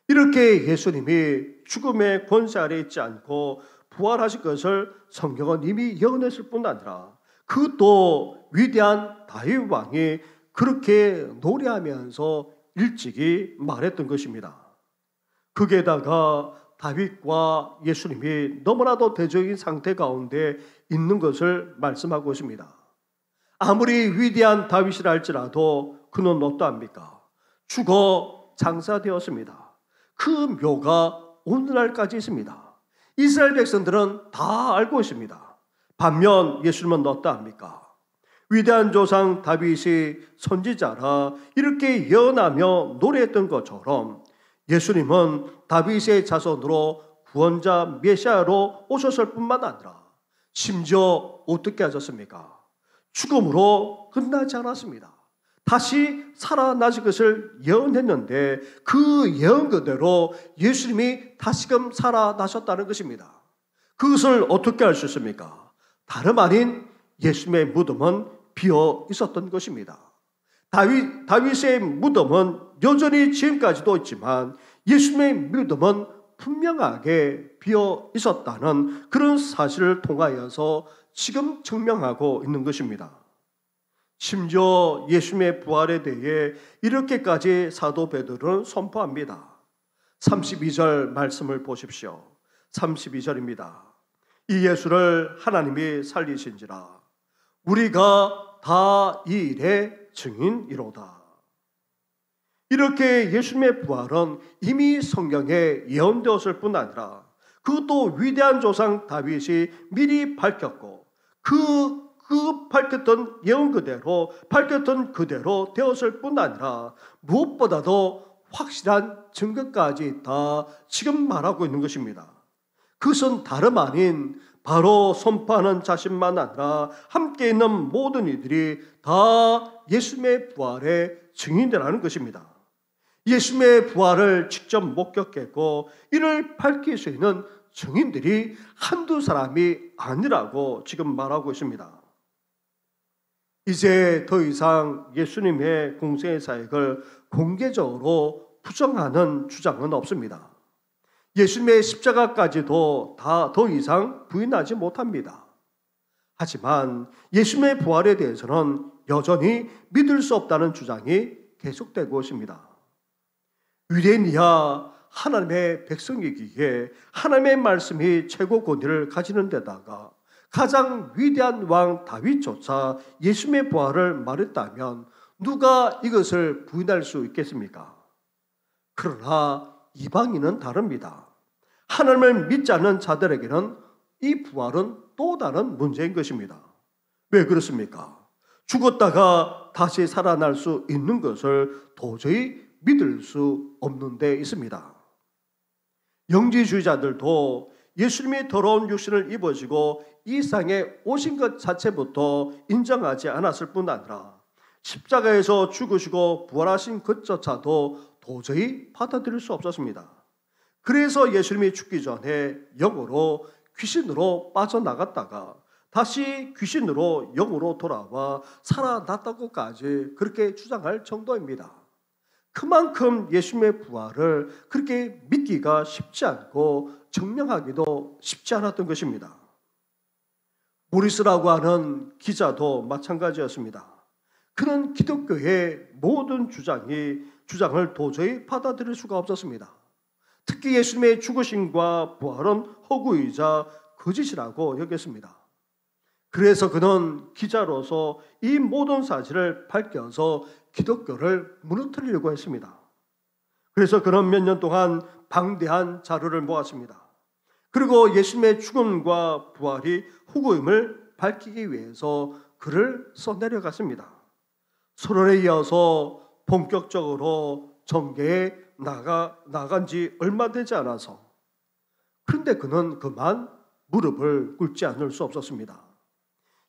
이렇게 예수님이 죽음의 권세 아래 있지 않고 부활하실 것을 성경은 이미 예언했을 뿐 아니라 그것도 위대한 다윗 왕이 그렇게 노래하면서 일찍이 말했던 것입니다. 거기에다가 다윗과 예수님이 너무나도 대조적인 상태 가운데 있는 것을 말씀하고 있습니다. 아무리 위대한 다윗이라 할지라도 그는 어떠합니까? 죽어 장사되었습니다. 그 묘가 오늘날까지 있습니다. 이스라엘 백성들은 다 알고 있습니다. 반면 예수님은 어떠합니까? 위대한 조상 다윗이 선지자라 이렇게 예언하며 노래했던 것처럼 예수님은 다윗의 자손으로 구원자 메시아로 오셨을 뿐만 아니라 심지어 어떻게 하셨습니까? 죽음으로 끝나지 않았습니다. 다시 살아나실 것을 예언했는데 그 예언 그대로 예수님이 다시금 살아나셨다는 것입니다. 그것을 어떻게 알 수 있습니까? 다름 아닌 예수님의 무덤은 비어 있었던 것입니다. 다윗의 무덤은 여전히 지금까지도 있지만 예수님의 무덤은 분명하게 비어 있었다는 그런 사실을 통하여서 지금 증명하고 있는 것입니다. 심지어 예수님의 부활에 대해 이렇게까지 사도 베드로는 선포합니다. 32절 말씀을 보십시오. 32절입니다. 이 예수를 하나님이 살리신지라 우리가 다 이 일의 증인이로다. 이렇게 예수님의 부활은 이미 성경에 예언되었을 뿐 아니라 그것도 위대한 조상 다윗이 미리 밝혔고 그 밝혔던 예언 그대로 밝혔던 그대로 되었을 뿐 아니라 무엇보다도 확실한 증거까지 다 지금 말하고 있는 것입니다. 그것은 다름 아닌 바로 선포하는 자신만 아니라 함께 있는 모든 이들이 다 예수님의 부활의 증인이라는 것입니다. 예수님의 부활을 직접 목격했고 이를 밝힐 수 있는 증인들이 한두 사람이 아니라고 지금 말하고 있습니다. 이제 더 이상 예수님의 공생의 사역을 공개적으로 부정하는 주장은 없습니다. 예수님의 십자가까지도 다 더 이상 부인하지 못합니다. 하지만 예수님의 부활에 대해서는 여전히 믿을 수 없다는 주장이 계속되고 있습니다. 유대인이야 하나님의 백성이기에 하나님의 말씀이 최고 권위를 가지는 데다가 가장 위대한 왕 다윗조차 예수님의 부활을 말했다면 누가 이것을 부인할 수 있겠습니까? 그러나 이방인은 다릅니다. 하나님을 믿지 않는 자들에게는 이 부활은 또 다른 문제인 것입니다. 왜 그렇습니까? 죽었다가 다시 살아날 수 있는 것을 도저히 믿을 수 없는 데 있습니다. 영지주의자들도 예수님이 더러운 육신을 입으시고 이 세상에 오신 것 자체부터 인정하지 않았을 뿐 아니라 십자가에서 죽으시고 부활하신 것조차도 도저히 받아들일 수 없었습니다. 그래서 예수님이 죽기 전에 영으로 귀신으로 빠져나갔다가 다시 귀신으로 영으로 돌아와 살아났다고까지 그렇게 주장할 정도입니다. 그만큼 예수님의 부활을 그렇게 믿기가 쉽지 않고 증명하기도 쉽지 않았던 것입니다. 모리스라고 하는 기자도 마찬가지였습니다. 그는 기독교의 모든 주장을 도저히 받아들일 수가 없었습니다. 특히 예수님의 죽으심과 부활은 허구이자 거짓이라고 여겼습니다. 그래서 그는 기자로서 이 모든 사실을 밝혀서 기독교를 무너뜨리려고 했습니다. 그래서 그는 몇 년 동안 방대한 자료를 모았습니다. 그리고 예수님의 죽음과 부활이 허구임을 밝히기 위해서 글을 써내려갔습니다. 소론에 이어서 본격적으로 전개에 나간 지 얼마 되지 않아서 그런데 그는 그만 무릎을 꿇지 않을 수 없었습니다.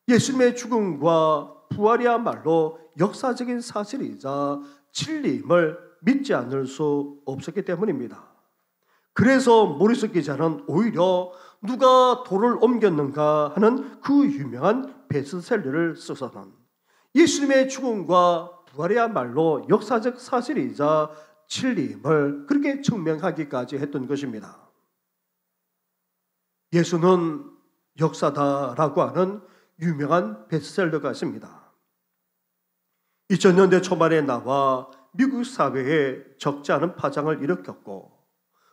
예수님의 죽음과 부활이야말로 역사적인 사실이자 진리임을 믿지 않을 수 없었기 때문입니다. 그래서 모리스 기자는 오히려 누가 돌을 옮겼는가 하는 그 유명한 베스트셀러를 써서는 예수님의 죽음과 부활이야말로 역사적 사실이자 진리임을 그렇게 증명하기까지 했던 것입니다. 예수는 역사다라고 하는 유명한 베스트셀러가 있습니다. 2000년대 초반에 나와 미국 사회에 적지 않은 파장을 일으켰고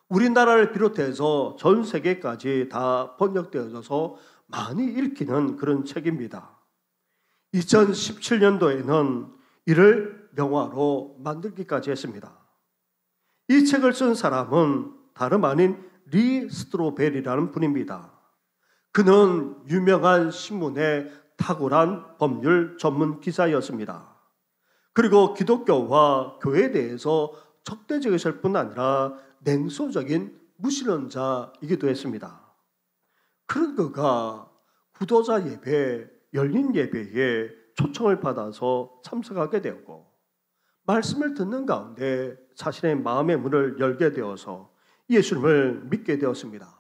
우리나라를 비롯해서 전 세계까지 다 번역되어져서 많이 읽히는 그런 책입니다. 2017년도에는 이를 영화로 만들기까지 했습니다. 이 책을 쓴 사람은 다름 아닌 리 스트로벨이라는 분입니다. 그는 유명한 신문의 탁월한 법률 전문 기자였습니다. 그리고 기독교와 교회에 대해서 적대적이실 뿐 아니라 냉소적인 무신론자이기도 했습니다. 그런 그가 구도자 예배, 열린 예배에 초청을 받아서 참석하게 되었고 말씀을 듣는 가운데 자신의 마음의 문을 열게 되어서 예수님을 믿게 되었습니다.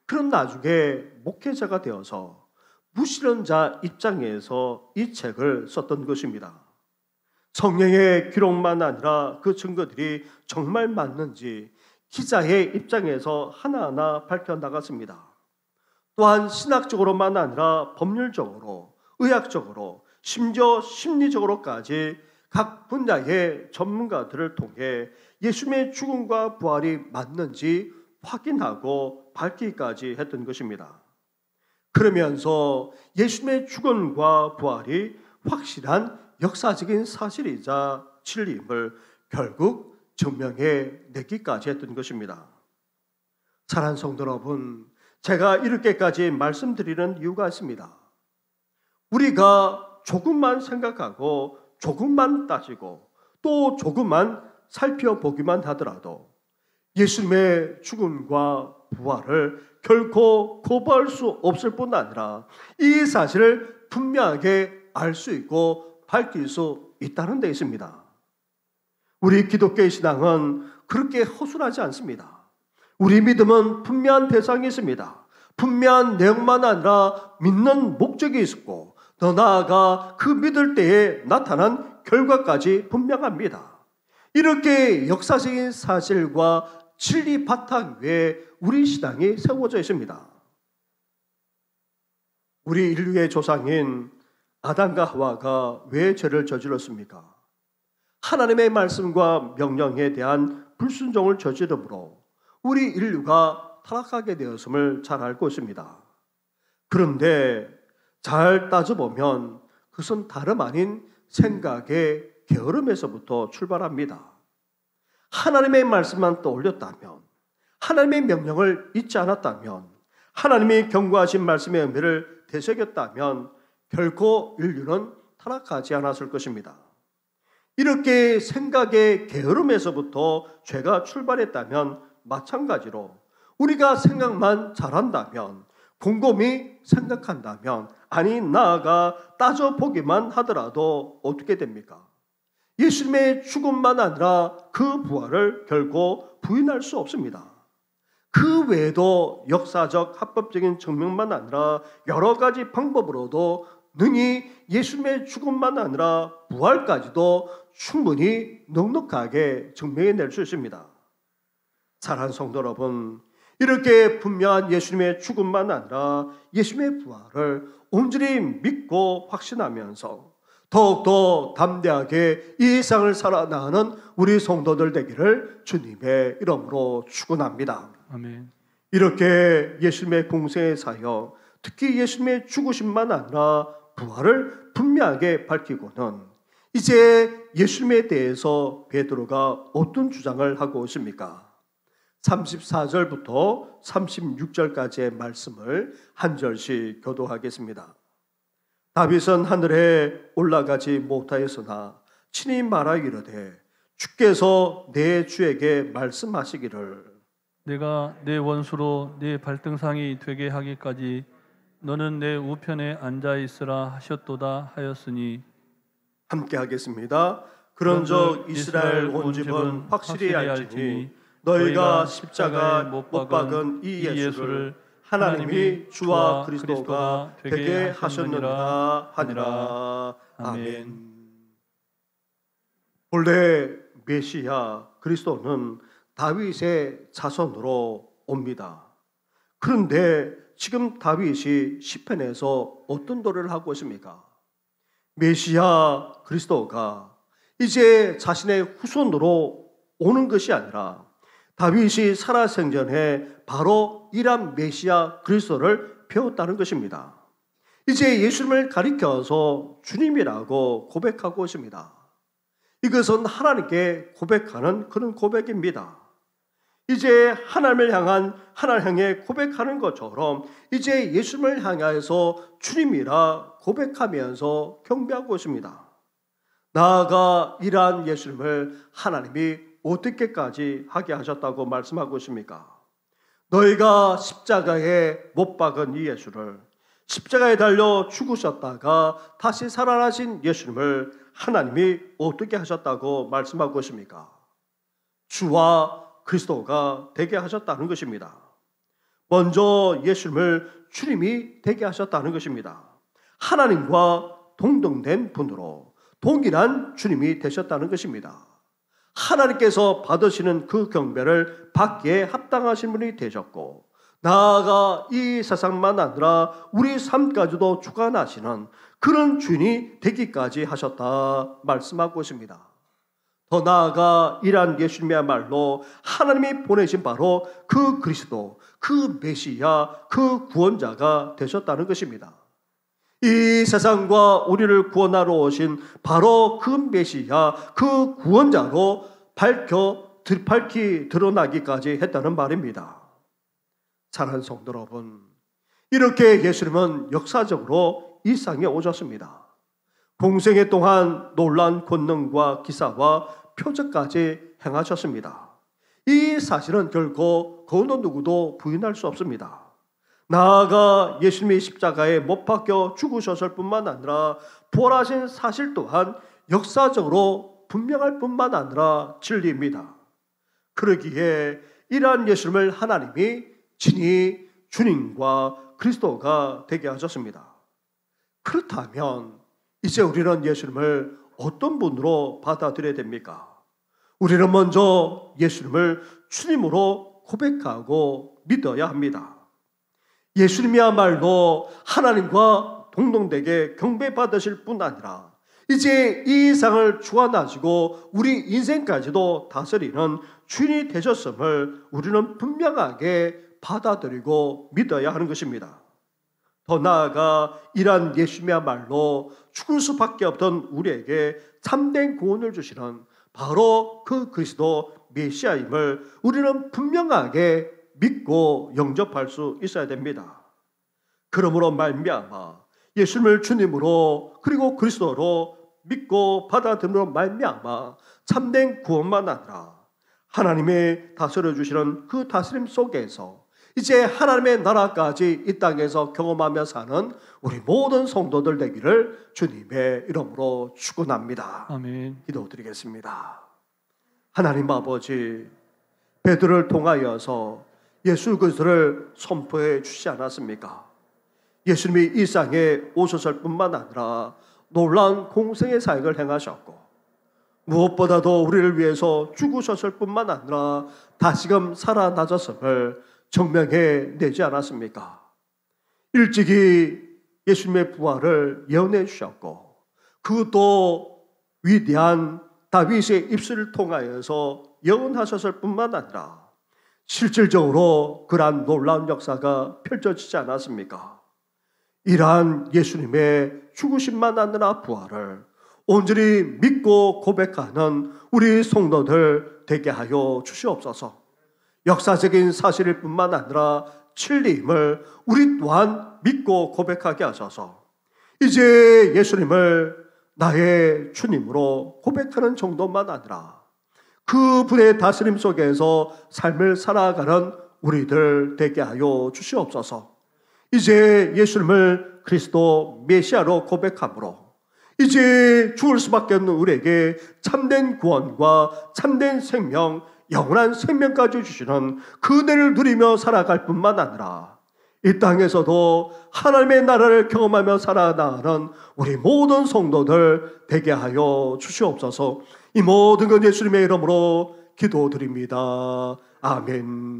그런 나중에 목회자가 되어서 무신론자 입장에서 이 책을 썼던 것입니다. 성경의 기록만 아니라 그 증거들이 정말 맞는지 기자의 입장에서 하나하나 밝혀나갔습니다. 또한 신학적으로만 아니라 법률적으로, 의학적으로, 심지어 심리적으로까지 각 분야의 전문가들을 통해 예수님의 죽음과 부활이 맞는지 확인하고 밝히기까지 했던 것입니다. 그러면서 예수님의 죽음과 부활이 확실한 역사적인 사실이자 진리임을 결국 증명해 내기까지 했던 것입니다. 사랑하는 성도 여러분, 제가 이렇게까지 말씀드리는 이유가 있습니다. 우리가 조금만 생각하고 조금만 따지고 또 조금만 살펴보기만 하더라도 예수님의 죽음과 부활을 결코 거부할 수 없을 뿐 아니라 이 사실을 분명하게 알 수 있고 밝힐 수 있다는 데 있습니다. 우리 기독교의 신앙은 그렇게 허술하지 않습니다. 우리 믿음은 분명한 대상이 있습니다. 분명한 내용만 아니라 믿는 목적이 있고 더 나아가 그 믿을 때에 나타난 결과까지 분명합니다. 이렇게 역사적인 사실과 진리 바탕 위에 우리 신앙이 세워져 있습니다. 우리 인류의 조상인 아담과 하와가 왜 죄를 저질렀습니까? 하나님의 말씀과 명령에 대한 불순종을 저지름으로 우리 인류가 타락하게 되었음을 잘 알고 있습니다. 그런데 잘 따져보면 그것은 다름 아닌 생각의 게으름에서부터 출발합니다. 하나님의 말씀만 떠올렸다면, 하나님의 명령을 잊지 않았다면, 하나님이 경고하신 말씀의 의미를 되새겼다면 결코 인류는 타락하지 않았을 것입니다. 이렇게 생각의 게으름에서부터 죄가 출발했다면 마찬가지로 우리가 생각만 잘한다면, 곰곰이 생각한다면, 아니 나아가 따져보기만 하더라도 어떻게 됩니까? 예수님의 죽음만 아니라 그 부활을 결코 부인할 수 없습니다. 그 외에도 역사적 합법적인 증명만 아니라 여러 가지 방법으로도 능히 예수님의 죽음만 아니라 부활까지도 충분히 넉넉하게 증명해낼 수 있습니다. 사랑하는 성도 여러분, 이렇게 분명한 예수님의 죽음만 아니라 예수님의 부활을 온전히 믿고 확신하면서 더욱더 담대하게 이 세상을 살아나가는 우리 성도들 되기를 주님의 이름으로 축원합니다. 아멘. 이렇게 예수님의 공생의 사역, 특히 예수님의 죽으심만 아니라 부활을 분명하게 밝히고는 이제 예수님에 대해서 베드로가 어떤 주장을 하고 있습니까? 34절부터 36절까지의 말씀을 한 절씩 교도하겠습니다. 다윗은 하늘에 올라가지 못하였으나 친히 말하기르되 주께서 내 주에게 말씀하시기를 내가 내 원수로 내 발등상이 되게 하기까지 너는 내 우편에 앉아 있으라 하셨도다 하였으니. 함께 하겠습니다. 그런즉 이스라엘 온 집은 확실히 알지니 너희가 십자가에 못 박은 이 예수를 하나님이 주와 그리스도가 되게 하셨느니라 하니라. 아멘. 본래 메시아 그리스도는 다윗의 자손으로 옵니다. 그런데 지금 다윗이 시편에서 어떤 노래를 하고 있습니까? 메시아 그리스도가 이제 자신의 후손으로 오는 것이 아니라 다윗이 살아생전에 바로 이란 메시아 그리스도를 배웠다는 것입니다. 이제 예수님을 가리켜서 주님이라고 고백하고 있습니다. 이것은 하나님께 고백하는 그런 고백입니다. 이제 하나님을 향해 고백하는 것처럼 이제 예수님을 향해서 주님이라 고백하면서 경배하고 있습니다. 나아가 이러한 예수님을 하나님이 어떻게까지 하게 하셨다고 말씀하고 있습니까? 너희가 십자가에 못 박은 이 예수를, 십자가에 달려 죽으셨다가 다시 살아나신 예수님을 하나님이 어떻게 하셨다고 말씀하고 있습니까? 주와 그리스도가 되게 하셨다는 것입니다. 먼저 예수님을 주님이 되게 하셨다는 것입니다. 하나님과 동등된 분으로 동일한 주님이 되셨다는 것입니다. 하나님께서 받으시는 그 경배를 받기에 합당하신 분이 되셨고, 나아가 이 세상만 아니라 우리 삶까지도 주관하시는 그런 주인이 되기까지 하셨다 말씀하고 있습니다. 더 나아가 이러한 예수님이야말로 하나님이 보내신 바로 그 그리스도, 그 메시아, 그 구원자가 되셨다는 것입니다. 이 세상과 우리를 구원하러 오신 바로 그 메시아, 그 구원자로 밝히 드러나기까지 했다는 말입니다. 사랑하는 성도 여러분, 이렇게 예수님은 역사적으로 이 세상에 오셨습니다. 공생애 동안 놀라운 권능과 기사와 표적까지 행하셨습니다. 이 사실은 결코 어느 누구도 부인할 수 없습니다. 나아가 예수님이 십자가에 못 박혀 죽으셨을 뿐만 아니라 부활하신 사실 또한 역사적으로 분명할 뿐만 아니라 진리입니다. 그러기에 이러한 예수님을 하나님이 친히 주님과 그리스도가 되게 하셨습니다. 그렇다면 이제 우리는 예수님을 어떤 분으로 받아들여야 됩니까? 우리는 먼저 예수님을 주님으로 고백하고 믿어야 합니다. 예수님이야말로 하나님과 동등되게 경배받으실 뿐 아니라 이제 이 세상을 주관하시고 우리 인생까지도 다스리는 주인이 되셨음을 우리는 분명하게 받아들이고 믿어야 하는 것입니다. 더 나아가 이러한 예수님이야말로 죽을 수밖에 없던 우리에게 참된 구원을 주시는 바로 그 그리스도 메시아임을 우리는 분명하게 믿고 영접할 수 있어야 됩니다. 그러므로 말미암아 예수님을 주님으로 그리고 그리스도로 믿고 받아들임으로 말미암아 참된 구원만 아니라 하나님의 다스려 주시는 그 다스림 속에서 이제 하나님의 나라까지 이 땅에서 경험하며 사는 우리 모든 성도들 되기를 주님의 이름으로 축원합니다. 아멘. 기도드리겠습니다. 하나님 아버지, 베드로를 통하여서 예수 그리스도를 선포해 주시지 않았습니까? 예수님이 이 땅에 오셨을 뿐만 아니라 놀라운 공생의 사역을 행하셨고 무엇보다도 우리를 위해서 죽으셨을 뿐만 아니라 다시금 살아나셨음을 증명해 내지 않았습니까? 일찍이 예수님의 부활을 예언해 주셨고 그것도 위대한 다윗의 입술을 통하여서 예언하셨을 뿐만 아니라 실질적으로 그러한 놀라운 역사가 펼쳐지지 않았습니까? 이러한 예수님의 죽으심만 아니라 부활을 온전히 믿고 고백하는 우리 성도들 되게 하여 주시옵소서. 역사적인 사실일 뿐만 아니라 진리임을 우리 또한 믿고 고백하게 하셔서 이제 예수님을 나의 주님으로 고백하는 정도만 아니라 그분의 다스림 속에서 삶을 살아가는 우리들 되게 하여 주시옵소서. 이제 예수님을 그리스도 메시아로 고백함으로 이제 죽을 수밖에 없는 우리에게 참된 구원과 참된 생명, 영원한 생명까지 주시는 그대를 누리며 살아갈 뿐만 아니라 이 땅에서도 하나님의 나라를 경험하며 살아가는 우리 모든 성도들 되게 하여 주시옵소서. 이 모든 건 예수님의 이름으로 기도드립니다. 아멘.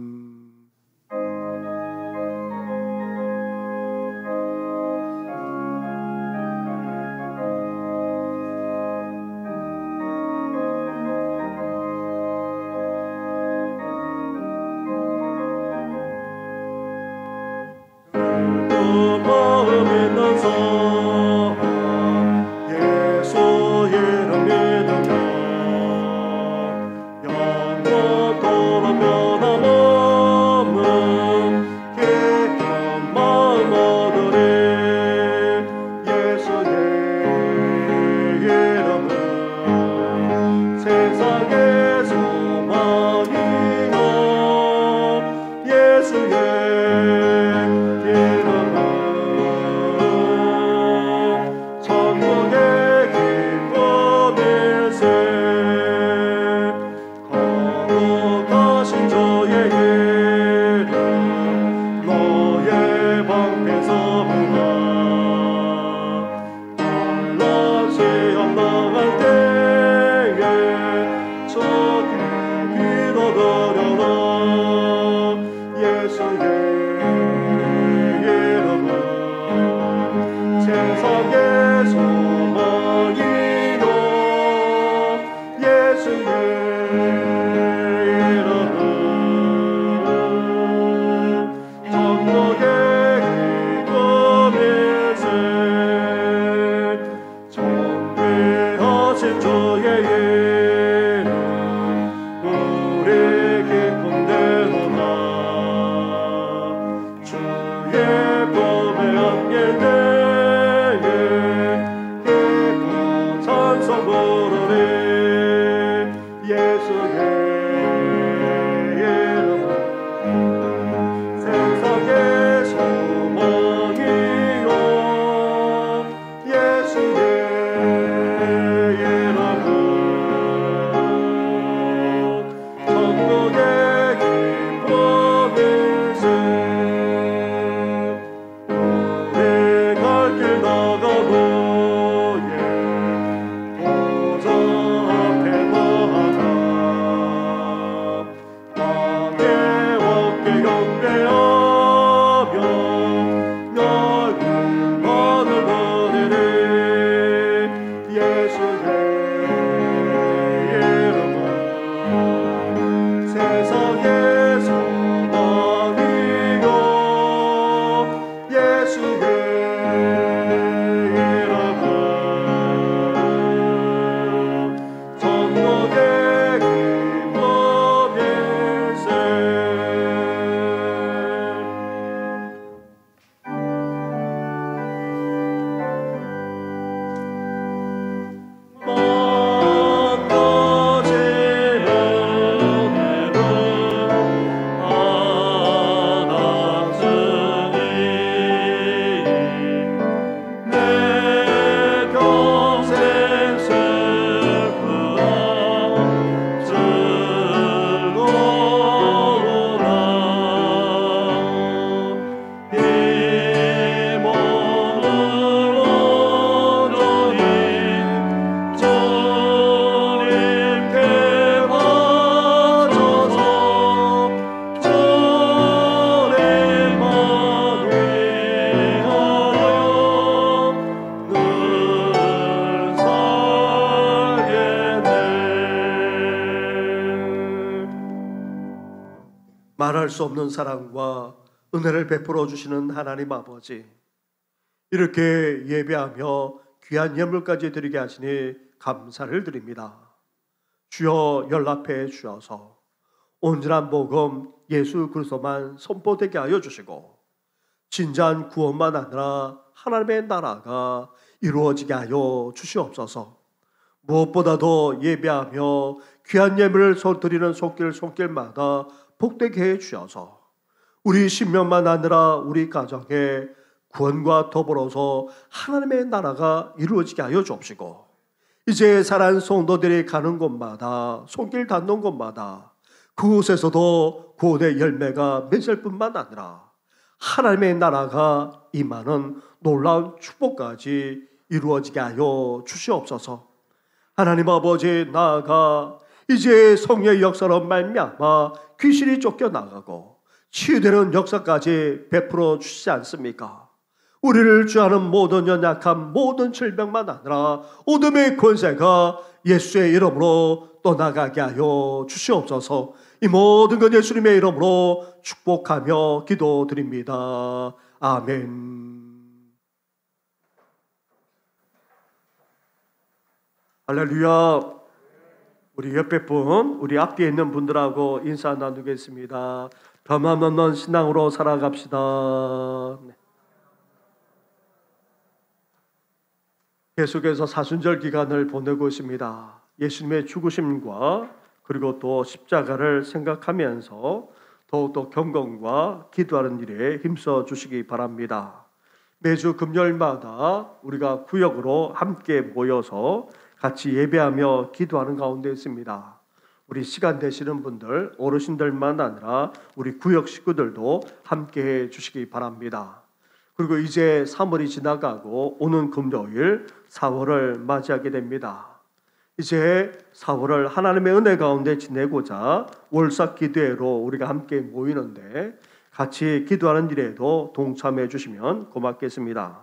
찬송 부르리 예수의 말할 수 없는 사랑과 은혜를 베풀어 주시는 하나님 아버지, 이렇게 예배하며 귀한 예물까지 드리게 하시니 감사를 드립니다. 주여 연락해 주셔서 온전한 복음 예수 그리스도만 선포되게 하여 주시고 진정한 구원만 아니라 하나님의 나라가 이루어지게 하여 주시옵소서. 무엇보다도 예배하며 귀한 예물을 드리는 손길마다 복되게 해 주셔서 우리 신명만 아니라 우리 가정에 구원과 더불어서 하나님의 나라가 이루어지게 하여 주옵시고, 이제 사랑하는 성도들이 가는 곳마다 손길 닿는 곳마다 그곳에서도 구원의 열매가 맺을 뿐만 아니라 하나님의 나라가 임하는 놀라운 축복까지 이루어지게 하여 주시옵소서. 하나님 아버지, 나아가 이제 성령의 역사로 말미암아 귀신이 쫓겨나가고 치유되는 역사까지 베풀어 주시지 않습니까? 우리를 주하는 모든 연약함, 모든 질병만 아니라 어둠의 권세가 예수의 이름으로 떠나가게 하여 주시옵소서. 이 모든 것 예수님의 이름으로 축복하며 기도드립니다. 아멘. 할렐루야. 우리 옆에 분, 우리 앞뒤에 있는 분들하고 인사 나누겠습니다. 변함 없는 신앙으로 살아갑시다. 네. 계속해서 사순절 기간을 보내고 있습니다. 예수님의 죽으심과 그리고 또 십자가를 생각하면서 더욱더 경건과 기도하는 일에 힘써 주시기 바랍니다. 매주 금요일마다 우리가 구역으로 함께 모여서 같이 예배하며 기도하는 가운데 있습니다. 우리 시간 되시는 분들, 어르신들만 아니라 우리 구역 식구들도 함께 해 주시기 바랍니다. 그리고 이제 3월이 지나가고 오는 금요일 4월을 맞이하게 됩니다. 이제 4월을 하나님의 은혜 가운데 지내고자 월삭 기도회로 우리가 함께 모이는데 같이 기도하는 일에도 동참해 주시면 고맙겠습니다.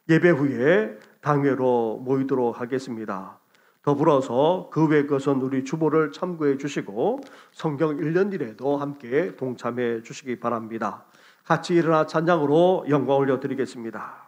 예배 후에 당회로 모이도록 하겠습니다. 더불어서 그 외 것은 우리 주보를 참고해 주시고 성경 1년 일에도 함께 동참해 주시기 바랍니다. 같이 일어나 찬양으로 영광 올려드리겠습니다.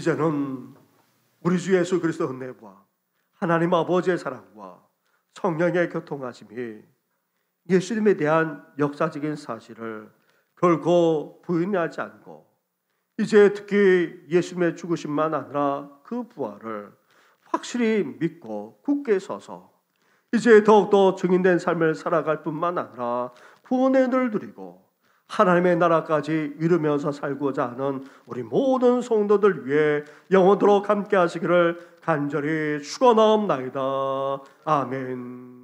이제는 우리 주 예수 그리스도 은혜와 하나님 아버지의 사랑과 성령의 교통하심이 예수님에 대한 역사적인 사실을 결코 부인하지 않고 이제 특히 예수님의 죽으심만 아니라 그 부활을 확실히 믿고 굳게 서서 이제 더욱더 증인된 삶을 살아갈 뿐만 아니라 구원의 은혜를 누리고 하나님의 나라까지 이루면서 살고자 하는 우리 모든 성도들 위해 영원토록 함께 하시기를 간절히 축원하옵나이다. 아멘.